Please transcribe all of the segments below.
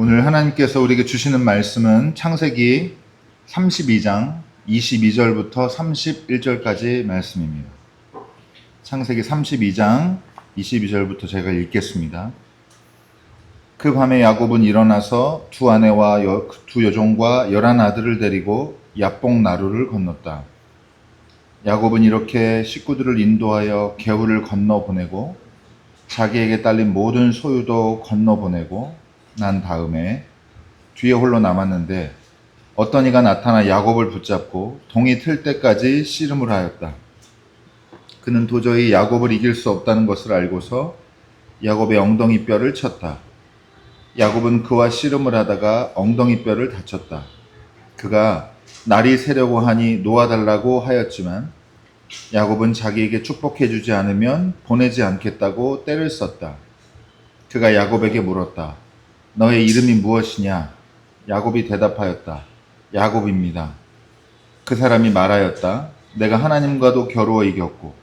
오늘 하나님께서 우리에게 주시는 말씀은 창세기 32장 22절부터 31절까지 말씀입니다. 창세기 32장 22절부터 제가 읽겠습니다. 그 밤에 야곱은 일어나서 두 아내와 두 여종과 11 아들을 데리고 야복 나루를 건넜다. 야곱은 이렇게 식구들을 인도하여 개울을 건너 보내고 자기에게 딸린 모든 소유도 건너 보내고 난 다음에 뒤에 홀로 남았는데 어떤 이가 나타나 야곱을 붙잡고 동이 틀 때까지 씨름을 하였다. 그는 도저히 야곱을 이길 수 없다는 것을 알고서 야곱의 엉덩이 뼈를 쳤다. 야곱은 그와 씨름을 하다가 엉덩이 뼈를 다쳤다. 그가 날이 새려고 하니 놓아달라고 하였지만 야곱은 자기에게 축복해 주지 않으면 보내지 않겠다고 떼를 썼다. 그가 야곱에게 물었다. 너의 이름이 무엇이냐? 야곱이 대답하였다. 야곱입니다. 그 사람이 말하였다. 내가 하나님과도 겨루어 이겼고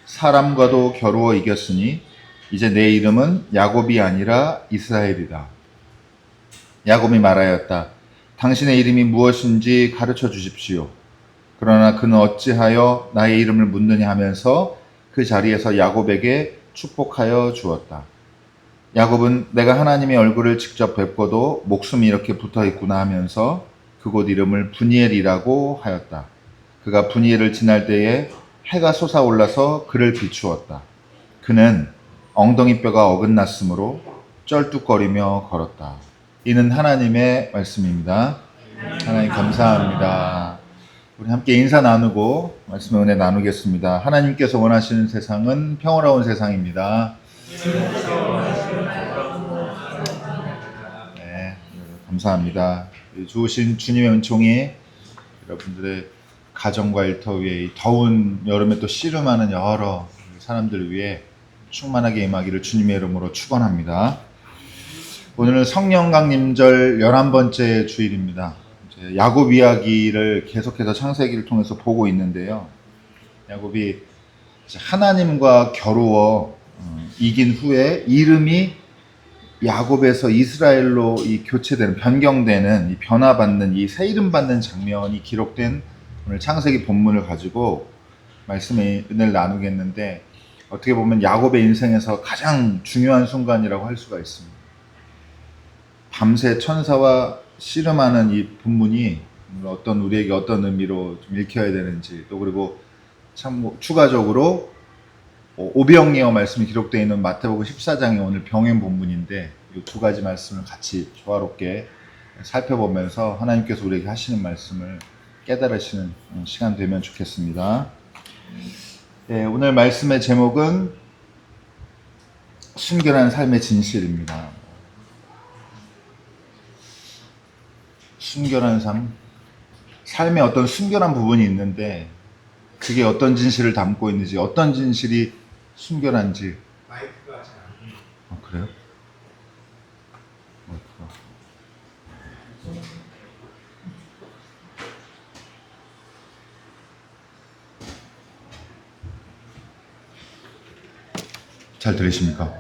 사람과도 겨루어 이겼으니 이제 내 이름은 야곱이 아니라 이스라엘이다. 야곱이 말하였다. 당신의 이름이 무엇인지 가르쳐 주십시오. 그러나 그는 어찌하여 나의 이름을 묻느냐 하면서 그 자리에서 야곱에게 축복하여 주었다. 야곱은 내가 하나님의 얼굴을 직접 뵙고도 목숨이 이렇게 붙어 있구나 하면서 그곳 이름을 브니엘이라고 하였다. 그가 브니엘을 지날 때에 해가 솟아올라서 그를 비추었다. 그는 엉덩이 뼈가 어긋났으므로 쩔뚝거리며 걸었다. 이는 하나님의 말씀입니다. 하나님 감사합니다. 우리 함께 인사 나누고 말씀의 은혜 나누겠습니다. 하나님께서 원하시는 세상은 평화로운 세상입니다. 네, 감사합니다. 주신 주님의 은총이 여러분들의 가정과 일터 위에 이 더운 여름에 또 씨름하는 여러 사람들 위해 충만하게 임하기를 주님의 이름으로 축원합니다. 오늘은 성령 강림절 11번째 주일입니다. 야곱 이야기를 계속해서 창세기를 통해서 보고 있는데요. 야곱이 하나님과 겨루어 이긴 후에 이름이 야곱에서 이스라엘로 이 교체되는, 변경되는, 이 변화받는, 이 새 이름 받는 장면이 기록된 오늘 창세기 본문을 가지고 말씀의 은혜를 나누겠는데, 어떻게 보면 야곱의 인생에서 가장 중요한 순간이라고 할 수가 있습니다. 밤새 천사와 씨름하는 이 본문이 우리에게 어떤 의미로 좀 읽혀야 되는지, 또 그리고 참 추가적으로 오병이어 말씀이 기록되어 있는 마태복음 14장이 오늘 병행 본문인데, 이 두 가지 말씀을 같이 조화롭게 살펴보면서 하나님께서 우리에게 하시는 말씀을 깨달으시는 시간 되면 좋겠습니다. 네, 오늘 말씀의 제목은 순결한 삶의 진실입니다. 순결한 삶, 삶에 어떤 순결한 부분이 있는데 그게 어떤 진실을 담고 있는지, 어떤 진실이 순결한지. 마이크가 잘 안 돼요. 그래요? 잘 들리십니까?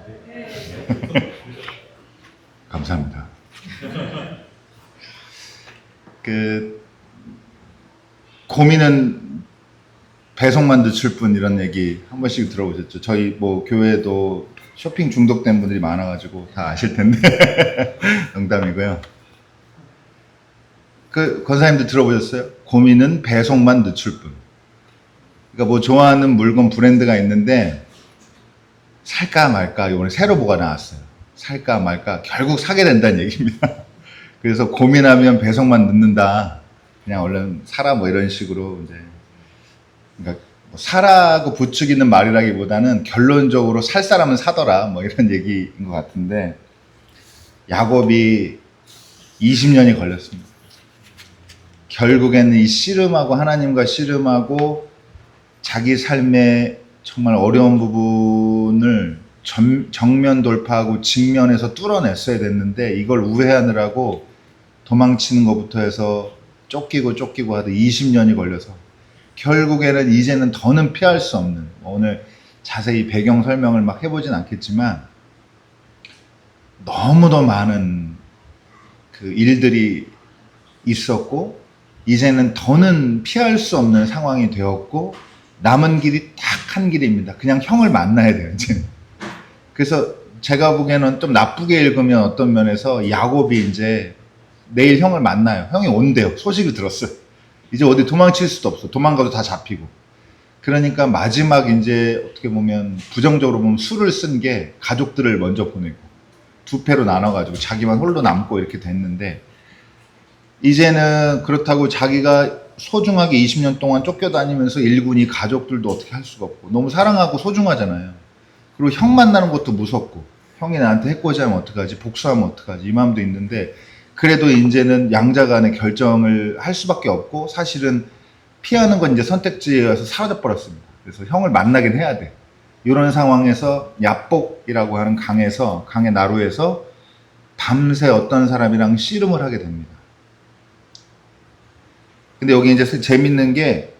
감사합니다. 고민은 배송만 늦출 뿐, 이런 얘기 한 번씩 들어보셨죠? 저희 교회도 쇼핑 중독된 분들이 많아가지고 다 아실 텐데 농담이고요. 권사님들 들어보셨어요? 고민은 배송만 늦출 뿐. 그러니까 좋아하는 물건 브랜드가 있는데 살까 말까, 이번에 새로 뭐가 나왔어요. 살까 말까, 결국 사게 된다는 얘기입니다. 그래서 고민하면 배송만 늦는다. 그냥 얼른 사라, 이런 식으로 이제. 그러니까 사라고 부추기는 말이라기보다는 결론적으로 살 사람은 사더라, 이런 얘기인 것 같은데, 야곱이 20년이 걸렸습니다. 결국에는 이 씨름하고, 하나님과 씨름하고 자기 삶의 정말 어려운 부분을 정면 돌파하고 직면에서 뚫어냈어야 됐는데, 이걸 우회하느라고 도망치는 것부터 해서 쫓기고 하다 20년이 걸려서 결국에는 이제는 더는 피할 수 없는, 오늘 자세히 배경 설명을 막 해보진 않겠지만 너무도 많은 그 일들이 있었고 이제는 더는 피할 수 없는 상황이 되었고 남은 길이 딱 한 길입니다. 그냥 형을 만나야 돼요, 이제는. 그래서 제가 보기에는 좀 나쁘게 읽으면 어떤 면에서 야곱이 이제 내일 형을 만나요. 형이 온대요. 소식을 들었어요. 이제 어디 도망칠 수도 없어. 도망가도 다 잡히고. 그러니까 마지막 이제 어떻게 보면 부정적으로 보면 수를 쓴 게 가족들을 먼저 보내고 두 패로 나눠가지고 자기만 홀로 남고 이렇게 됐는데 이제는 그렇다고 자기가 소중하게 20년 동안 쫓겨다니면서 일군이 가족들도 어떻게 할 수가 없고 너무 사랑하고 소중하잖아요. 그리고 형 만나는 것도 무섭고 형이 나한테 해코지하면 어떡하지 복수하면 어떡하지 이 마음도 있는데 그래도 이제는 양자 간의 결정을 할 수밖에 없고 사실은 피하는 건 이제 선택지에서 사라져 버렸습니다. 그래서 형을 만나긴 해야 돼. 이런 상황에서 야복이라고 하는 강의 나루에서 밤새 어떤 사람이랑 씨름을 하게 됩니다. 근데 여기 이제 재밌는 게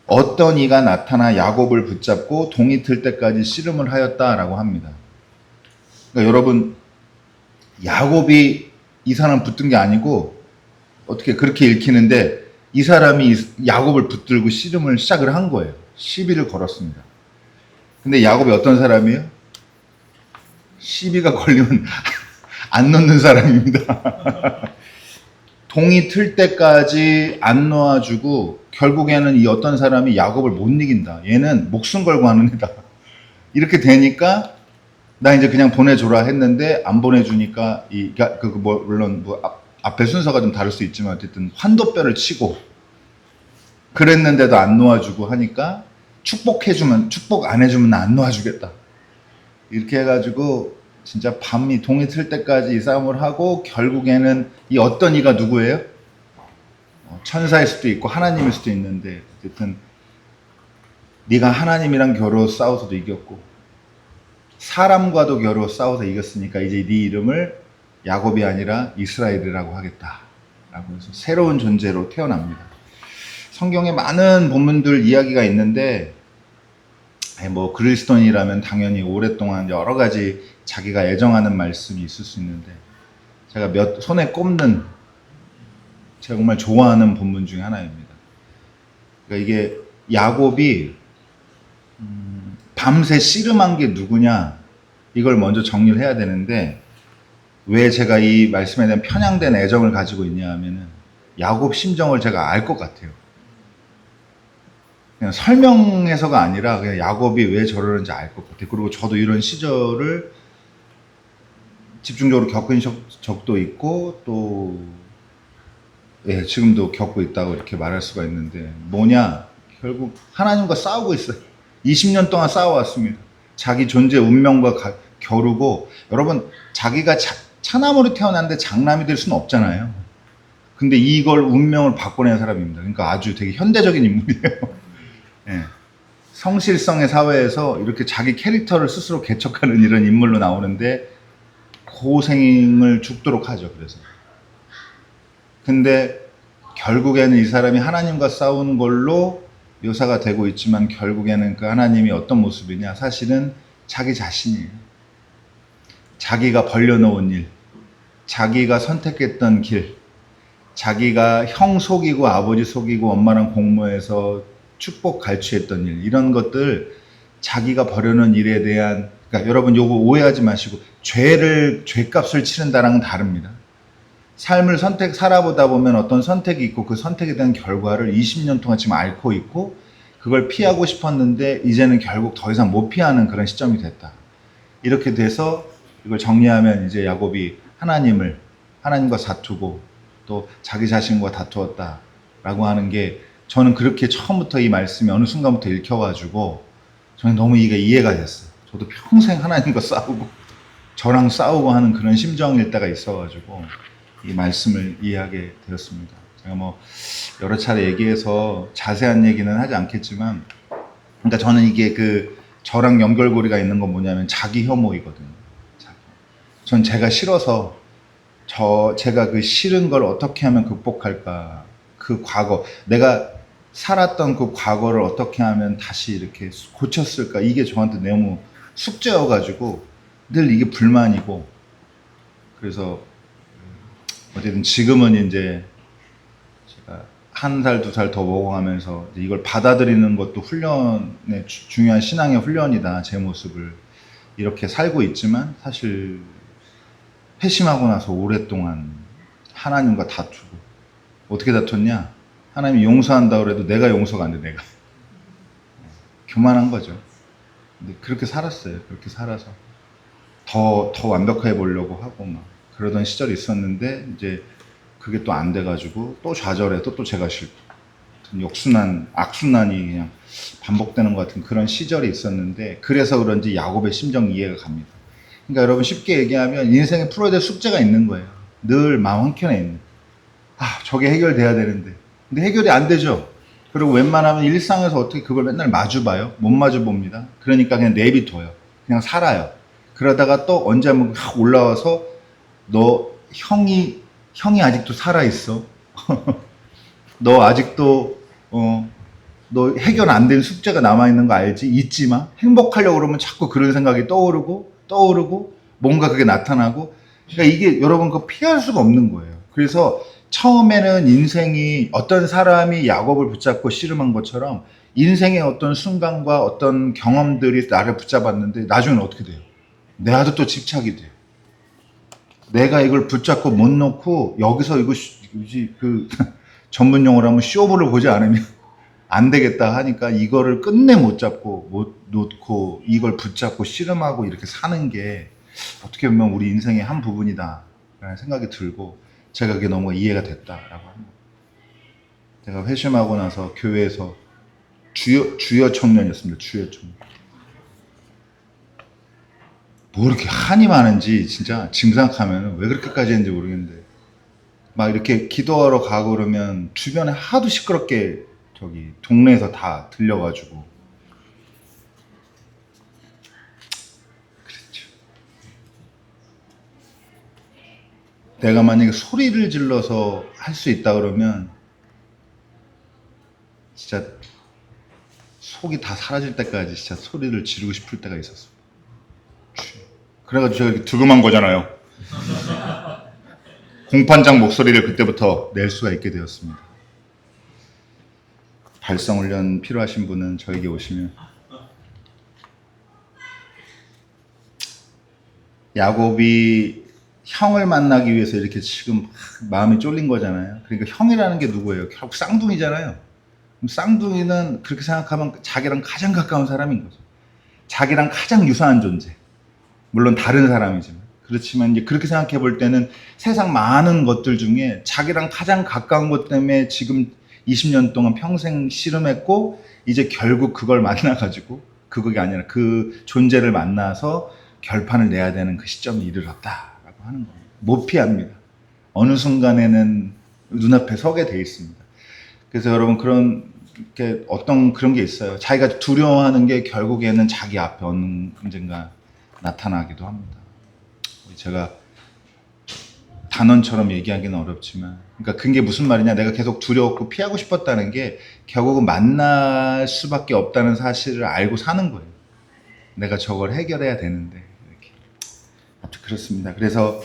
어떤 이가 나타나 야곱을 붙잡고 동이 틀 때까지 씨름을 하였다라고 합니다. 그러니까 여러분 야곱이 이 사람 붙든 게 아니고 어떻게 그렇게 읽히는데 이 사람이 야곱을 붙들고 씨름을 시작을 한 거예요. 시비를 걸었습니다. 근데 야곱이 어떤 사람이에요? 시비가 걸리면 안 놓는 사람입니다. 동이 틀 때까지 안 놓아주고 결국에는 이 어떤 사람이 야곱을 못 이긴다. 얘는 목숨 걸고 하는 애다. 이렇게 되니까 나 이제 그냥 보내줘라 했는데 안 보내주니까 물론 앞에 순서가 좀 다를 수 있지만 어쨌든 환도뼈를 치고 그랬는데도 안 놓아주고 하니까 축복 안 해주면 나 안 놓아주겠다. 이렇게 해가지고 진짜 밤이 동이 틀 때까지 이 싸움을 하고 결국에는 이 어떤 이가 누구예요? 천사일 수도 있고 하나님일 수도 있는데 어쨌든 네가 하나님이랑 겨루어 싸워서도 이겼고 사람과도 겨루어 싸워서 이겼으니까 이제 네 이름을 야곱이 아니라 이스라엘이라고 하겠다라고 해서 새로운 존재로 태어납니다. 성경에 많은 본문들 이야기가 있는데 뭐 그리스도인이라면 당연히 오랫동안 여러 가지 자기가 애정하는 말씀이 있을 수 있는데 제가 손에 꼽는 제가 정말 좋아하는 본문 중에 하나입니다. 그러니까 이게 야곱이 밤새 씨름한 게 누구냐 이걸 먼저 정리를 해야 되는데 왜 제가 이 말씀에 대한 편향된 애정을 가지고 있냐 하면은 야곱 심정을 제가 알 것 같아요. 그냥 설명해서가 아니라 그냥 야곱이 왜 저러는지 알 것 같아요. 그리고 저도 이런 시절을 집중적으로 겪은 적도 있고 또 지금도 겪고 있다고 이렇게 말할 수가 있는데 뭐냐 결국 하나님과 싸우고 있어요. 20년 동안 싸워왔습니다. 자기 존재 운명과 겨루고 여러분 자기가 차남으로 태어났는데 장남이 될 수는 없잖아요. 근데 이걸 운명을 바꿔낸 사람입니다. 그러니까 아주 되게 현대적인 인물이에요. 예. 성실성의 사회에서 이렇게 자기 캐릭터를 스스로 개척하는 이런 인물로 나오는데 고생을 죽도록 하죠. 그래서 근데 결국에는 이 사람이 하나님과 싸우는 걸로 묘사가 되고 있지만 결국에는 그 하나님이 어떤 모습이냐 사실은 자기 자신이에요. 자기가 벌려놓은 일, 자기가 선택했던 길, 자기가 형 속이고 아버지 속이고 엄마랑 공모해서 축복 갈취했던 일 이런 것들 자기가 벌여놓은 일에 대한 그러니까 여러분 요거 오해하지 마시고 죄값을 치른다랑은 다릅니다. 삶을 살아보다 보면 어떤 선택이 있고 그 선택에 대한 결과를 20년 동안 지금 앓고 있고 그걸 피하고 싶었는데 이제는 결국 더 이상 못 피하는 그런 시점이 됐다. 이렇게 돼서 이걸 정리하면 이제 야곱이 하나님과 다투고 또 자기 자신과 다투었다라고 하는 게 저는 그렇게 처음부터 이 말씀이 어느 순간부터 읽혀가지고 저는 너무 이게 이해가 됐어요. 저도 평생 하나님과 싸우고 저랑 싸우고 하는 그런 심정일 때가 있어가지고 이 말씀을 이해하게 되었습니다. 제가 뭐 여러 차례 얘기해서 자세한 얘기는 하지 않겠지만 그러니까 저는 이게 저랑 연결고리가 있는 건 뭐냐면 자기 혐오이거든요. 전 제가 싫어서 제가 그 싫은 걸 어떻게 하면 극복할까 그 과거 내가 살았던 그 과거를 어떻게 하면 다시 이렇게 고쳤을까 이게 저한테 너무 숙제여가지고 늘 이게 불만이고 그래서 어쨌든 지금은 이제 제가 한 살, 두 살 더 먹어가면서 이걸 받아들이는 것도 훈련의 중요한 신앙의 훈련이다. 제 모습을 이렇게 살고 있지만 사실 회심하고 나서 오랫동안 하나님과 다투고 어떻게 다퉜냐? 하나님이 용서한다고 해도 내가 용서가 안 돼. 내가 교만한 거죠. 근데 그렇게 살았어요. 그렇게 살아서 더 완벽해 보려고 하고 막 그러던 시절이 있었는데 이제 그게 또 안 돼가지고 또 좌절해 또 제가 싫고 역순환 악순환이 그냥 반복되는 것 같은 그런 시절이 있었는데 그래서 그런지 야곱의 심정 이해가 갑니다. 그러니까 여러분 쉽게 얘기하면 인생에 풀어야 될 숙제가 있는 거예요. 늘 마음 한켠에 있는. 저게 해결돼야 되는데 근데 해결이 안 되죠. 그리고 웬만하면 일상에서 어떻게 그걸 맨날 마주봐요? 못 마주봅니다. 그러니까 그냥 내비둬요. 그냥 살아요. 그러다가 또 언제 한번 확 올라와서 너 형이 아직도 살아있어. 너 아직도 너 해결 안 된 숙제가 남아있는 거 알지? 잊지 마. 행복하려고 그러면 자꾸 그런 생각이 떠오르고 뭔가 그게 나타나고 그러니까 이게 여러분 그거 피할 수가 없는 거예요. 그래서 처음에는 인생이 어떤 사람이 야곱을 붙잡고 씨름한 것처럼 인생의 어떤 순간과 어떤 경험들이 나를 붙잡았는데 나중에는 어떻게 돼요? 나도 또 집착이 돼요. 내가 이걸 붙잡고 못 놓고 여기서 이거 그 전문 용어로 하면 쇼부를 보지 않으면 안 되겠다 하니까 이거를 끝내 못 잡고 못 놓고 이걸 붙잡고 씨름하고 이렇게 사는 게 어떻게 보면 우리 인생의 한 부분이다 라는 생각이 들고 제가 그게 너무 이해가 됐다라고 합니다. 제가 회심하고 나서 교회에서 주여 청년이었습니다. 주여 청년. 뭐 이렇게 한이 많은지 진짜 지금 생각하면 왜 그렇게까지 했는지 모르겠는데 막 이렇게 기도하러 가고 그러면 주변에 하도 시끄럽게 저기 동네에서 다 들려가지고 그랬죠. 내가 만약에 소리를 질러서 할 수 있다 그러면 진짜 속이 다 사라질 때까지 진짜 소리를 지르고 싶을 때가 있었어. 그래가지고 제가 이렇게 득음한 거잖아요. 공판장 목소리를 그때부터 낼 수가 있게 되었습니다. 발성훈련 필요하신 분은 저에게 오시면. 야곱이 형을 만나기 위해서 이렇게 지금 마음이 쫄린 거잖아요. 그러니까 형이라는 게 누구예요? 결국 쌍둥이잖아요. 그럼 쌍둥이는 그렇게 생각하면 자기랑 가장 가까운 사람인 거죠. 자기랑 가장 유사한 존재. 물론 다른 사람이지만. 그렇지만 이제 그렇게 생각해 볼 때는 세상 많은 것들 중에 자기랑 가장 가까운 것 때문에 지금 20년 동안 평생 씨름했고 이제 결국 그걸 만나가지고 그게 아니라 그 존재를 만나서 결판을 내야 되는 그 시점에 이르렀다라고 하는 겁니다. 못 피합니다. 어느 순간에는 눈앞에 서게 돼 있습니다. 그래서 여러분 그런 게 어떤 그런 게 있어요. 자기가 두려워하는 게 결국에는 자기 앞에 언젠가 나타나기도 합니다. 제가 단언처럼 얘기하기는 어렵지만 그러니까 그게 무슨 말이냐 내가 계속 두려웠고 피하고 싶었다는 게 결국은 만날 수밖에 없다는 사실을 알고 사는 거예요. 내가 저걸 해결해야 되는데 이렇게. 아무튼 그렇습니다. 그래서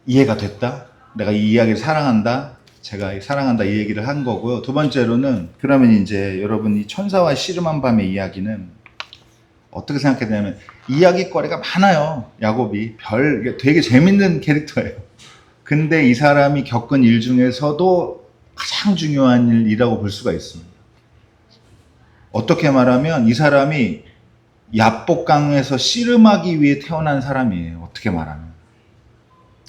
이해가 됐다. 내가 이 이야기를 사랑한다. 제가 사랑한다 이 얘기를 한 거고요. 두 번째로는 그러면 이제 여러분 이 천사와 씨름한 밤의 이야기는 어떻게 생각했냐면 이야기거리가 많아요. 야곱이 되게 재밌는 캐릭터예요. 근데 이 사람이 겪은 일 중에서도 가장 중요한 일이라고 볼 수가 있습니다. 어떻게 말하면 이 사람이 야복강에서 씨름하기 위해 태어난 사람이에요. 어떻게 말하면.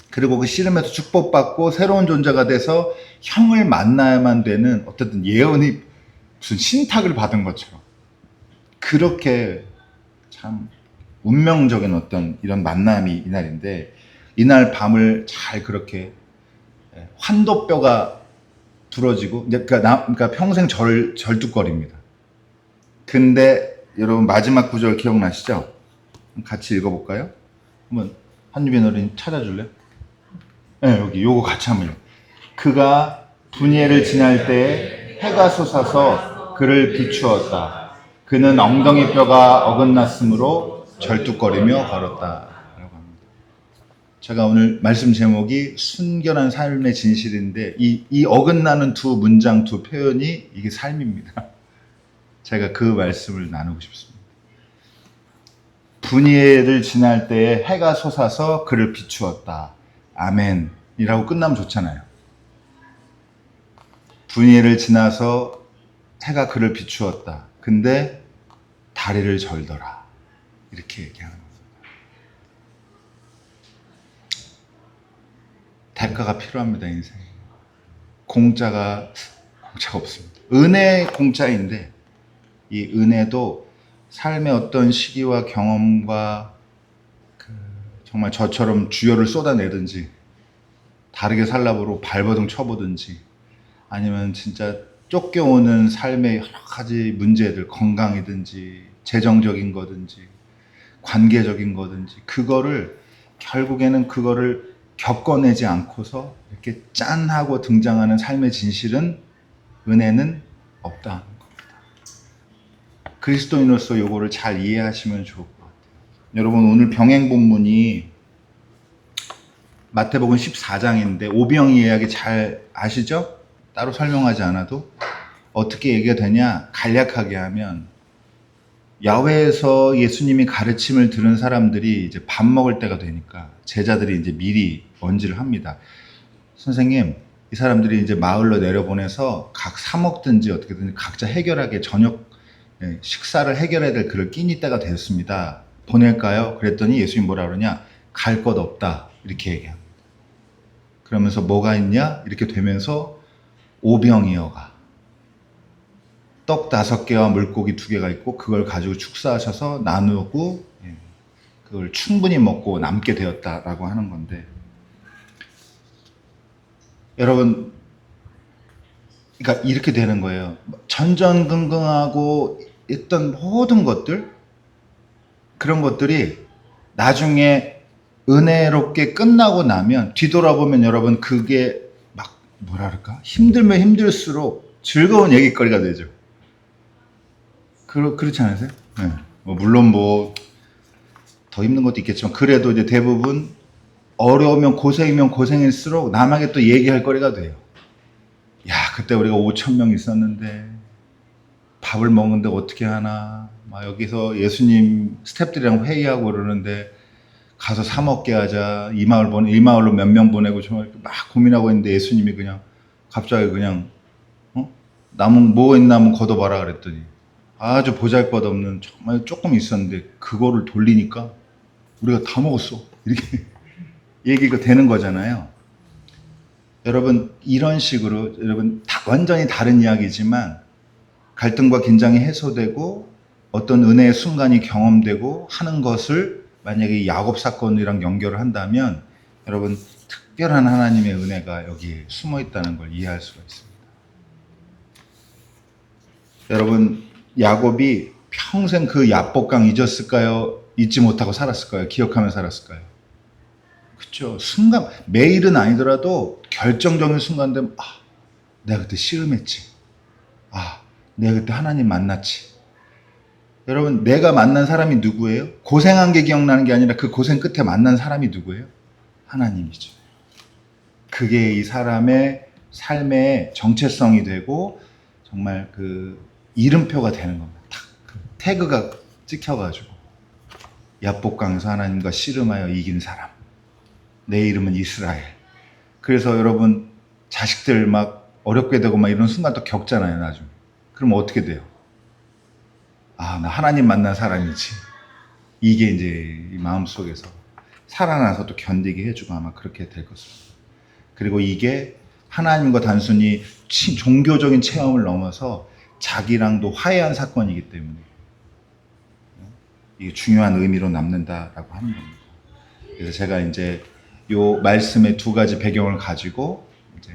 그리고 그 씨름에서 축복받고 새로운 존재가 돼서 형을 만나야만 되는 어쨌든 예언이 무슨 신탁을 받은 것처럼 그렇게 참 운명적인 어떤 이런 만남이 이날인데 이날 밤을 잘 그렇게 환도뼈가 부러지고 그러니까 평생 절뚝거립니다. 근데 여러분 마지막 구절 기억나시죠? 같이 읽어볼까요? 한번 한유빈 어린이 찾아줄래요? 네, 여기 요거 같이 한번 그가 분예를 지날 때 해가 솟아서 그를 비추었다. 그는 엉덩이 뼈가 어긋났으므로 절뚝거리며 걸었다. 라고 합니다. 제가 오늘 말씀 제목이 순결한 삶의 진실인데 이 어긋나는 두 문장, 두 표현이 이게 삶입니다. 제가 그 말씀을 나누고 싶습니다. 분이엘을 지날 때에 해가 솟아서 그를 비추었다. 아멘이라고 끝나면 좋잖아요. 분이엘을 지나서 해가 그를 비추었다. 근데 다리를 절더라. 이렇게 얘기하는 겁니다. 대가가 필요합니다, 인생에. 공짜가 없습니다. 은혜 공짜인데 이 은혜도 삶의 어떤 시기와 경험과 정말 저처럼 주여를 쏟아내든지 다르게 살라고 발버둥 쳐보든지 아니면 진짜 쫓겨오는 삶의 여러 가지 문제들, 건강이든지 재정적인 거든지 관계적인 거든지 그거를 결국에는 그거를 겪어내지 않고서 이렇게 짠하고 등장하는 삶의 진실은 은혜는 없다. 그리스도인으로서 요거를 잘 이해하시면 좋을 것 같아요. 여러분 오늘 병행 본문이 마태복음 14장인데 오병이 이야기 잘 아시죠? 따로 설명하지 않아도 어떻게 얘기가 되냐? 간략하게 하면 야외에서 예수님이 가르침을 들은 사람들이 이제 밥 먹을 때가 되니까 제자들이 이제 미리 언지를 합니다. 선생님, 이 사람들이 이제 마을로 내려보내서 각 사 먹든지 어떻게든 각자 해결하게 저녁 식사를 해결해야 될 그럴 끼니 때가 되었습니다. 보낼까요? 그랬더니 예수님 뭐라 그러냐? 갈 것 없다. 이렇게 얘기합니다. 그러면서 뭐가 있냐? 이렇게 되면서 오병이어가 떡 5개와 물고기 2개가 있고 그걸 가지고 축사하셔서 나누고 그걸 충분히 먹고 남게 되었다라고 하는 건데 여러분 그러니까 이렇게 되는 거예요. 전전긍긍하고 있던 모든 것들 그런 것들이 나중에 은혜롭게 끝나고 나면 뒤돌아보면 여러분 그게 막 뭐라 그럴까? 힘들면 힘들수록 즐거운 얘기거리가 되죠. 그렇지 않으세요? 네. 물론 더 힘든 것도 있겠지만 그래도 이제 대부분 어려우면 고생이면 고생일수록 남에게 또 얘기할 거리가 돼요. 야, 그때 우리가 5,000명 있었는데 밥을 먹는데 어떻게 하나? 막 여기서 예수님 스태프들이랑 회의하고 그러는데 가서 사 먹게 하자. 이 마을로 몇 명 보내고 정말 막 고민하고 있는데 예수님이 그냥 갑자기 그냥 남은 뭐 있나 한번 걷어봐라 그랬더니 아주 보잘것없는 정말 조금 있었는데 그거를 돌리니까 우리가 다 먹었어. 이렇게 얘기가 되는 거잖아요. 여러분 이런 식으로 여러분 완전히 다른 이야기지만 갈등과 긴장이 해소되고 어떤 은혜의 순간이 경험되고 하는 것을 만약에 야곱 사건이랑 연결을 한다면 여러분 특별한 하나님의 은혜가 여기에 숨어 있다는 걸 이해할 수가 있습니다. 여러분 야곱이 평생 그 야복강 잊었을까요? 잊지 못하고 살았을까요? 기억하며 살았을까요? 그렇죠. 순간 매일은 아니더라도 결정적인 순간 되면 내가 그때 씨름했지. 내가 그때 하나님 만났지. 여러분 내가 만난 사람이 누구예요? 고생한 게 기억나는 게 아니라 그 고생 끝에 만난 사람이 누구예요? 하나님이죠. 그게 이 사람의 삶의 정체성이 되고 정말 그 이름표가 되는 겁니다. 그 태그가 찍혀가지고 야복강에서 하나님과 씨름하여 이긴 사람. 내 이름은 이스라엘. 그래서 여러분 자식들 막 어렵게 되고 막 이런 순간 또 겪잖아요 나중에. 그럼 어떻게 돼요? 나 하나님 만난 사람이지. 이게 이제 이 마음속에서 살아나서 또 견디게 해주고 아마 그렇게 될 것입니다. 그리고 이게 하나님과 단순히 종교적인 체험을 넘어서 자기랑도 화해한 사건이기 때문에 이게 중요한 의미로 남는다라고 하는 겁니다. 그래서 제가 이제 요 말씀의 2가지 배경을 가지고 이제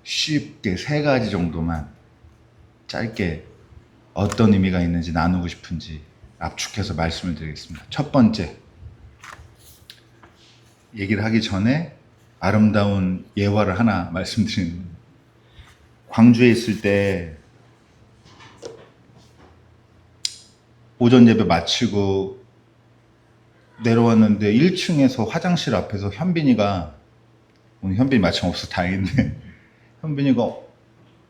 쉽게 3가지 정도만 짧게 어떤 의미가 있는지 나누고 싶은지 압축해서 말씀을 드리겠습니다. 첫 번째, 얘기를 하기 전에 아름다운 예화를 하나 말씀드리는 겁니다. 광주에 있을 때 오전 예배 마치고 내려왔는데 1층에서 화장실 앞에서 현빈이가, 오늘 현빈이 마침 없어 다행인데 현빈이가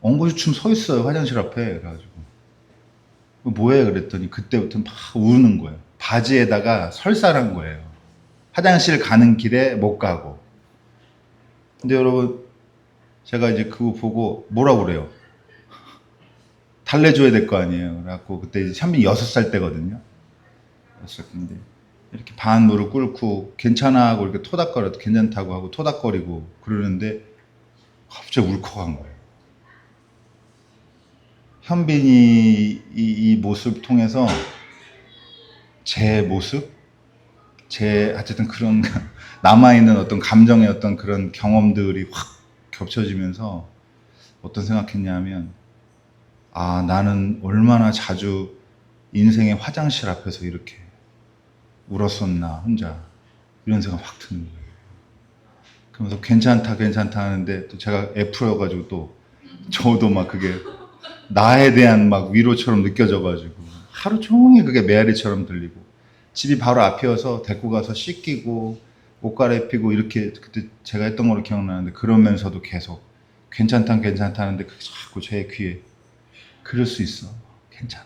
엉거주춤 서 있어요 화장실 앞에. 그래가지고 뭐해 그랬더니 그때부터 막 우는 거예요. 바지에다가 설사한 거예요. 화장실 가는 길에 못 가고. 근데 여러분 제가 이제 그거 보고 뭐라 그래요? 달래줘야 될 거 아니에요. 그래갖고 그때 이제 현빈이 6살 때거든요. 6살 때인데 이렇게 반 무릎 꿇고 괜찮아 하고 이렇게 토닥거려도 괜찮다고 하고 토닥거리고 그러는데 갑자기 울컥한 거예요. 현빈이 이 모습 통해서 제 모습, 제 어쨌든 그런 남아있는 어떤 감정의 어떤 그런 경험들이 확 겹쳐지면서 어떤 생각했냐면, 아, 나는 얼마나 자주 인생의 화장실 앞에서 이렇게 울었었나 혼자, 이런 생각 확 드는 거예요. 그러면서 괜찮다 괜찮다 하는데 또 제가 F여가지고 또 저도 막 그게 나에 대한 막 위로처럼 느껴져가지고 하루 종일 그게 메아리처럼 들리고, 집이 바로 앞이어서 데리고 가서 씻기고 옷 갈아입히고 이렇게 그때 제가 했던 걸로 기억나는데, 그러면서도 계속 괜찮다 괜찮다 하는데 그게 자꾸 제 귀에 그럴 수 있어 괜찮아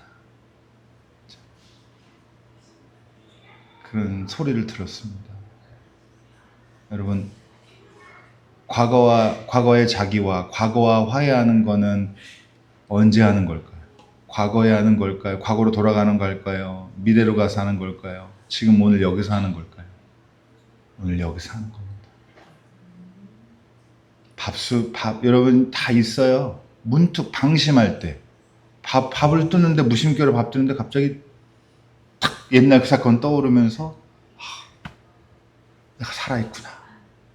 그런 소리를 들었습니다. 여러분, 과거의 자기와 과거와 화해하는 거는 언제 하는 걸까요? 과거에 하는 걸까요? 과거로 돌아가는 걸까요? 미래로 가서 하는 걸까요? 지금 오늘 여기서 하는 걸까요? 오늘 여기서 하는 겁니다. 밥 여러분 다 있어요. 문득 방심할 때 밥을 뜨는데 무심결에 밥 뜨는데 갑자기 탁 옛날 그 사건 떠오르면서 내가 살아있구나,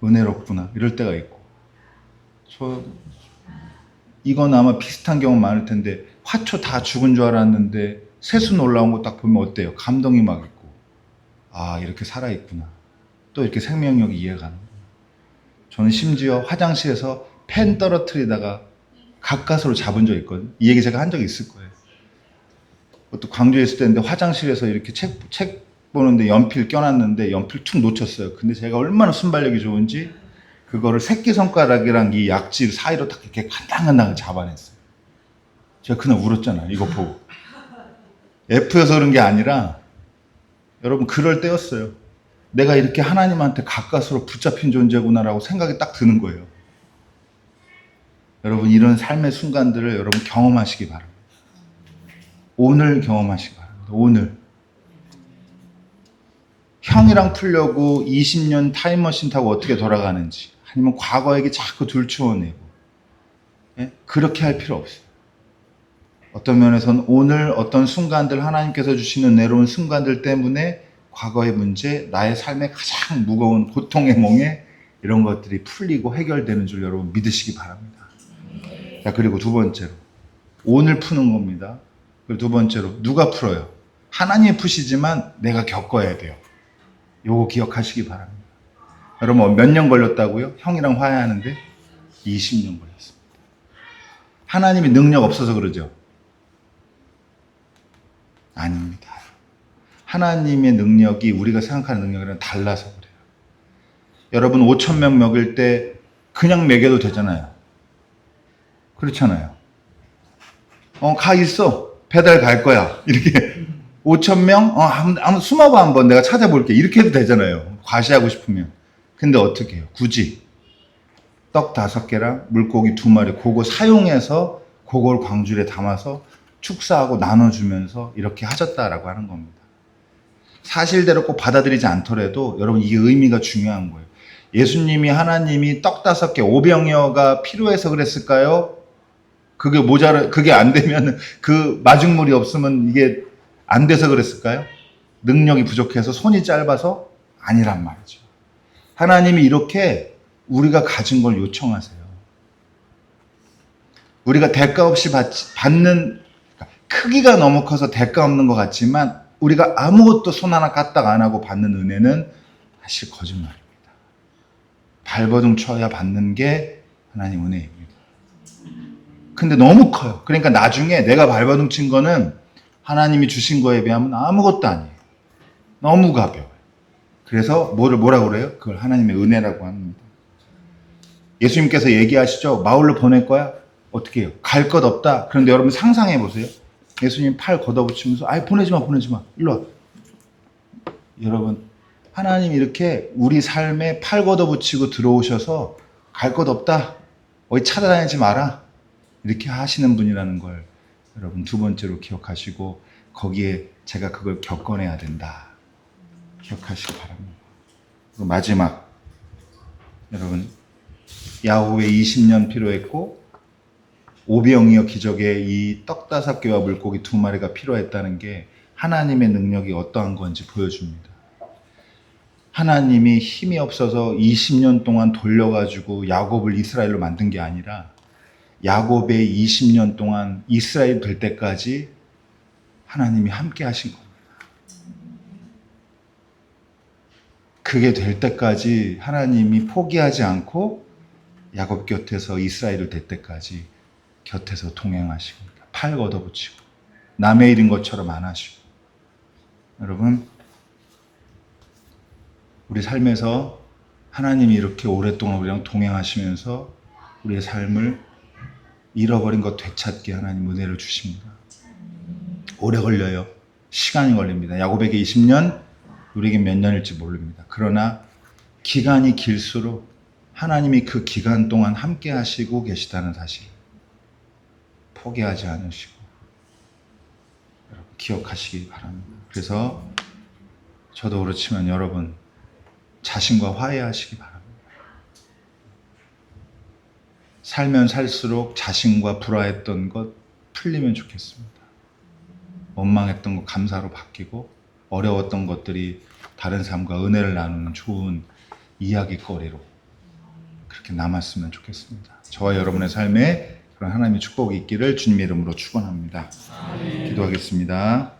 은혜롭구나 이럴 때가 있고. 이건 아마 비슷한 경우 많을 텐데, 화초 다 죽은 줄 알았는데 새순 올라온 거 딱 보면 어때요? 감동이 막 있고, 아 이렇게 살아있구나, 또 이렇게 생명력이 이해가는 거예요. 저는 심지어 화장실에서 펜 떨어뜨리다가 가까스로 잡은 적 있거든요. 이 얘기 제가 한 적이 있을 거예요. 또 광주에 있을 때인데 화장실에서 이렇게 책 보는데 연필 껴놨는데 연필 툭 놓쳤어요. 근데 제가 얼마나 순발력이 좋은지 그거를 새끼손가락이랑 이 약지 사이로 딱 이렇게 간당간당 잡아냈어요. 제가 그날 울었잖아요. 이거 보고. F여서 그런 게 아니라 여러분 그럴 때였어요. 내가 이렇게 하나님한테 가까스로 붙잡힌 존재구나라고 생각이 딱 드는 거예요. 여러분 이런 삶의 순간들을 여러분 경험하시기 바랍니다. 오늘 경험하시기 바랍니다. 오늘. 형이랑 풀려고 20년 타임머신 타고 어떻게 돌아가는지, 아니면 과거 얘기 자꾸 들추어내고, 예? 그렇게 할 필요 없어요. 어떤 면에서는 오늘 어떤 순간들, 하나님께서 주시는 은혜로운 순간들 때문에 과거의 문제, 나의 삶의 가장 무거운 고통의 멍에 이런 것들이 풀리고 해결되는 줄 여러분 믿으시기 바랍니다. 자, 그리고 두 번째로 오늘 푸는 겁니다. 그리고 두 번째로 누가 풀어요? 하나님이 푸시지만 내가 겪어야 돼요. 요거 기억하시기 바랍니다. 여러분 몇 년 걸렸다고요? 형이랑 화해하는데 20년 걸렸습니다. 하나님이 능력 없어서 그러죠? 아닙니다. 하나님의 능력이 우리가 생각하는 능력이랑 달라서 그래요. 여러분 5,000명 먹일 때 그냥 먹여도 되잖아요. 그렇잖아요. 가 있어. 배달 갈 거야. 이렇게 5,000명? 한번 숨어봐 한번 내가 찾아볼게. 이렇게 해도 되잖아요. 과시하고 싶으면. 근데 어떻게 해요? 굳이 떡 5개랑 물고기 2마리 그거 사용해서 그걸 광주에 담아서 축사하고 나눠주면서 이렇게 하셨다라고 하는 겁니다. 사실대로 꼭 받아들이지 않더라도 여러분 이게 의미가 중요한 거예요. 예수님이 하나님이 떡 5개 5병여가 필요해서 그랬을까요? 그게 안 되면 그 마중물이 없으면 이게 안 돼서 그랬을까요? 능력이 부족해서 손이 짧아서? 아니란 말이죠. 하나님이 이렇게 우리가 가진 걸 요청하세요. 우리가 대가 없이 받는, 크기가 너무 커서 대가 없는 것 같지만 우리가 아무것도 손 하나 까딱 안 하고 받는 은혜는 사실 거짓말입니다. 발버둥 쳐야 받는 게 하나님 은혜입니다. 근데 너무 커요. 그러니까 나중에 내가 발버둥 친 거는 하나님이 주신 거에 비하면 아무것도 아니에요. 너무 가벼워요. 그래서 뭐라고 그래요? 그걸 하나님의 은혜라고 합니다. 예수님께서 얘기하시죠. 마을로 보낼 거야? 어떻게 해요? 갈 것 없다. 그런데 여러분 상상해 보세요. 예수님 팔 걷어붙이면서 아이 보내지 마. 일로 와. 여러분 하나님 이렇게 우리 삶에 팔 걷어붙이고 들어오셔서 갈 것 없다. 어디 찾아다니지 마라. 이렇게 하시는 분이라는 걸 여러분 두 번째로 기억하시고 거기에 제가 그걸 겪어내야 된다. 기억하시기 바랍니다. 그리고 마지막 여러분 야곱의 20년 필요했고 오병이어 기적에 이 떡 5개와 물고기 2마리가 필요했다는 게 하나님의 능력이 어떠한 건지 보여줍니다. 하나님이 힘이 없어서 20년 동안 돌려가지고 야곱을 이스라엘로 만든 게 아니라 야곱의 20년 동안 이스라엘 될 때까지 하나님이 함께 하신 겁니다. 그게 될 때까지 하나님이 포기하지 않고 야곱 곁에서 이스라엘을 될 때까지 곁에서 동행하시고 팔 걷어붙이고 남의 일인 것처럼 안 하시고 여러분 우리 삶에서 하나님이 이렇게 오랫동안 우리랑 동행하시면서 우리의 삶을 잃어버린 것 되찾게 하나님 은혜를 주십니다. 오래 걸려요. 시간이 걸립니다. 야곱에게 20년, 우리에게 몇 년일지 모릅니다. 그러나 기간이 길수록 하나님이 그 기간 동안 함께 하시고 계시다는 사실 포기하지 않으시고 여러분 기억하시기 바랍니다. 그래서 저도 그렇지만 여러분 자신과 화해하시기 바랍니다. 살면 살수록 자신과 불화했던 것 풀리면 좋겠습니다. 원망했던 것 감사로 바뀌고 어려웠던 것들이 다른 사람과 은혜를 나누는 좋은 이야기거리로 그렇게 남았으면 좋겠습니다. 저와 여러분의 삶에 그런 하나님의 축복이 있기를 주님의 이름으로 축원합니다. 기도하겠습니다.